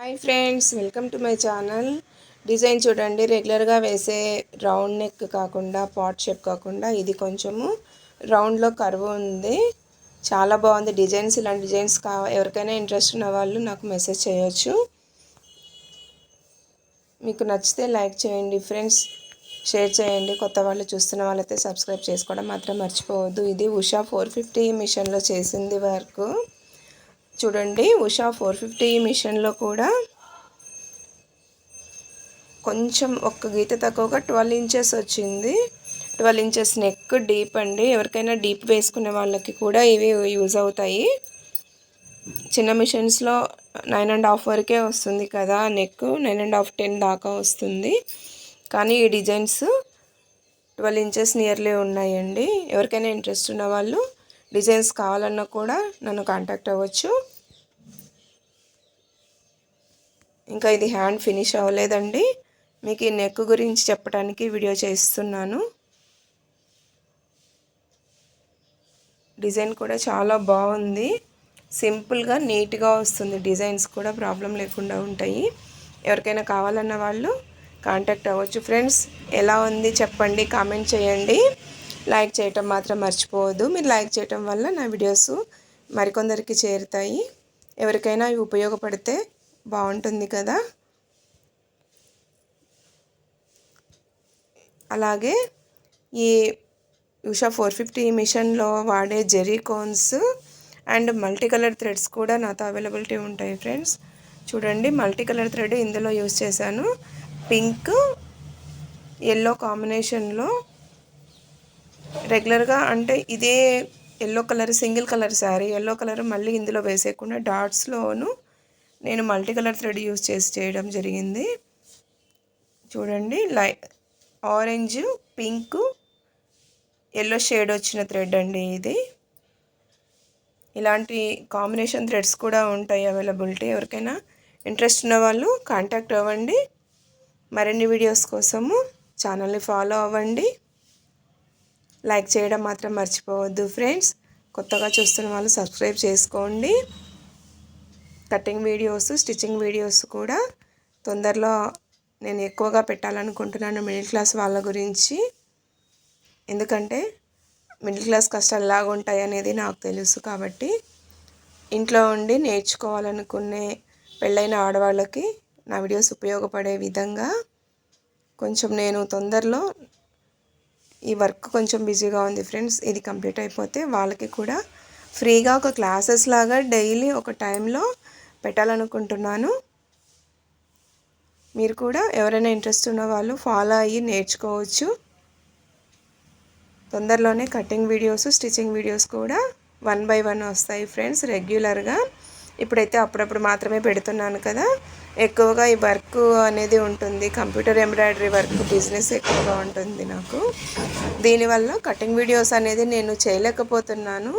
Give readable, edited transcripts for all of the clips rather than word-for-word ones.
Hi friends, welcome to my channel. Design చూడండి, రెగ్యులర్గా వేసే రౌండ్ నెక్ కాకుండా పాట్ షేప్ కాకుండా ఇది కొంచెము రౌండ్లో కర్వ్ ఉంది. చాలా బాగుంది డిజైన్స్. ఇలాంటి డిజైన్స్ ఎవరికైనా ఇంట్రెస్ట్ ఉన్న వాళ్ళు నాకు మెసేజ్ చేయొచ్చు. మీకు నచ్చితే లైక్ చేయండి ఫ్రెండ్స్, షేర్ చేయండి. కొత్త వాళ్ళు చూస్తున్న వాళ్ళైతే సబ్స్క్రైబ్ చేసుకోవడం మాత్రం మర్చిపోవద్దు. ఇది ఉషా 450 మిషన్లో చేసింది వర్క్. చూడండి, ఉషా 450 మిషన్లో కూడా కొంచెం ఒక్క గీత తక్కువగా 12 ఇంచెస్ వచ్చింది. 12 ఇంచెస్ నెక్ డీప్ అండి. ఎవరికైనా డీప్ వేసుకునే వాళ్ళకి కూడా ఇవి యూజ్ అవుతాయి. చిన్న మిషన్స్లో 9.5 వరకే వస్తుంది కదా నెక్, 9.5 10 దాకా వస్తుంది. కానీ ఈ డిజైన్స్ 12 ఇంచెస్ నియర్లీ ఉన్నాయండి. ఎవరికైనా ఇంట్రెస్ట్ ఉన్న వాళ్ళు డిజైన్స్ కావాలన్నా కూడా నన్ను కాంటాక్ట్ అవ్వచ్చు. ఇంకా ఇది హ్యాండ్ ఫినిష్ అవ్వలేదండి. మీకు ఈ నెక్ గురించి చెప్పడానికి వీడియో చేస్తున్నాను. డిజైన్ కూడా చాలా బాగుంది. సింపుల్గా నీట్గా వస్తుంది. డిజైన్స్ కూడా ప్రాబ్లం లేకుండా ఉంటాయి. ఎవరికైనా కావాలన్న వాళ్ళు కాంటాక్ట్ అవ్వచ్చు. ఫ్రెండ్స్, ఎలా ఉంది చెప్పండి, కామెంట్ చేయండి. లైక్ చేయటం మాత్రం మర్చిపోవద్దు. మీరు లైక్ చేయటం వల్ల నా వీడియోస్ మరికొందరికి చేరుతాయి. ఎవరికైనా ఇవి ఉపయోగపడితే బాగుంటుంది కదా. అలాగే ఈ ఉషా 450 మిషన్లో వాడే zari cones and multi colour threads కూడా నాతో అవైలబిలిటీ ఉంటాయి ఫ్రెండ్స్. చూడండి, మల్టీ కలర్ థ్రెడ్ ఇందులో యూస్ చేశాను. పింక్ ఎల్లో కాంబినేషన్లో రెగ్యులర్గా అంటే ఇదే yellow colour single colour sari, yellow colour మళ్ళీ ఇందులో వేసేయకుండా డాట్స్లోను నేను మల్టీ కలర్ థ్రెడ్ యూస్ చేసి చేయడం జరిగింది. చూడండి, ఆరెంజ్, పింక్, ఎల్లో షేడ్ వచ్చిన థ్రెడ్ అండి ఇది. ఇలాంటి కాంబినేషన్ థ్రెడ్స్ కూడా ఉంటాయి అవైలబిలిటీ. ఎవరికైనా ఇంట్రెస్ట్ ఉన్న వాళ్ళు కాంటాక్ట్ అవ్వండి. మరిన్ని వీడియోస్ కోసము ఛానల్ని ఫాలో అవ్వండి. లైక్ చేయడం మాత్రం మర్చిపోవద్దు ఫ్రెండ్స్. కొత్తగా చూస్తున్న వాళ్ళు సబ్స్క్రైబ్ చేసుకోండి. కటింగ్ వీడియోస్, స్టిచ్చింగ్ వీడియోస్ కూడా తొందరలో నేను ఎక్కువగా పెట్టాలనుకుంటున్నాను మిడిల్ క్లాస్ వాళ్ళ గురించి. ఎందుకంటే మిడిల్ క్లాస్ కష్టాలు ఎలాగ ఉంటాయి అనేది నాకు తెలుసు. కాబట్టి ఇంట్లో ఉండి నేర్చుకోవాలనుకునే పెళ్ళైన ఆడవాళ్ళకి నా వీడియోస్ ఉపయోగపడే విధంగా కొంచెం నేను తొందరలో ఈ వర్క్ కొంచెం బిజీగా ఉంది ఫ్రెండ్స్. ఇది కంప్లీట్ అయిపోతే వాళ్ళకి కూడా ఫ్రీగా ఒక క్లాసెస్ లాగా డైలీ ఒక టైంలో పెట్టాలనుకుంటున్నాను. మీరు కూడా ఎవరైనా ఇంట్రెస్ట్ ఉన్న వాళ్ళు ఫాలో అయ్యి నేర్చుకోవచ్చు. తొందరలోనే కటింగ్ వీడియోస్, స్టిచ్చింగ్ వీడియోస్ కూడా 1 by 1 వస్తాయి ఫ్రెండ్స్ రెగ్యులర్గా. ఇప్పుడైతే అప్పుడప్పుడు మాత్రమే పెడుతున్నాను కదా. ఎక్కువగా ఈ వర్క్ అనేది ఉంటుంది, కంప్యూటర్ ఎంబ్రాయిడరీ వర్క్ బిజినెస్ ఎక్కువగా ఉంటుంది నాకు. దీనివల్ల కటింగ్ వీడియోస్ అనేది నేను చేయలేకపోతున్నాను.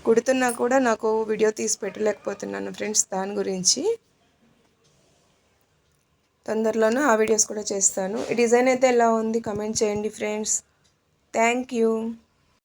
కుడుతున్నా కూడా నాకు వీడియో తీసి పెట్టలేకపోతున్నాను ఫ్రెండ్స్. దాని గురించి తొందరలోనే ఆ వీడియోస్ కూడా చేస్తాను. ఈ డిజైన్ అయితే ఎలా ఉంది కామెంట్ చేయండి ఫ్రెండ్స్. Thank you.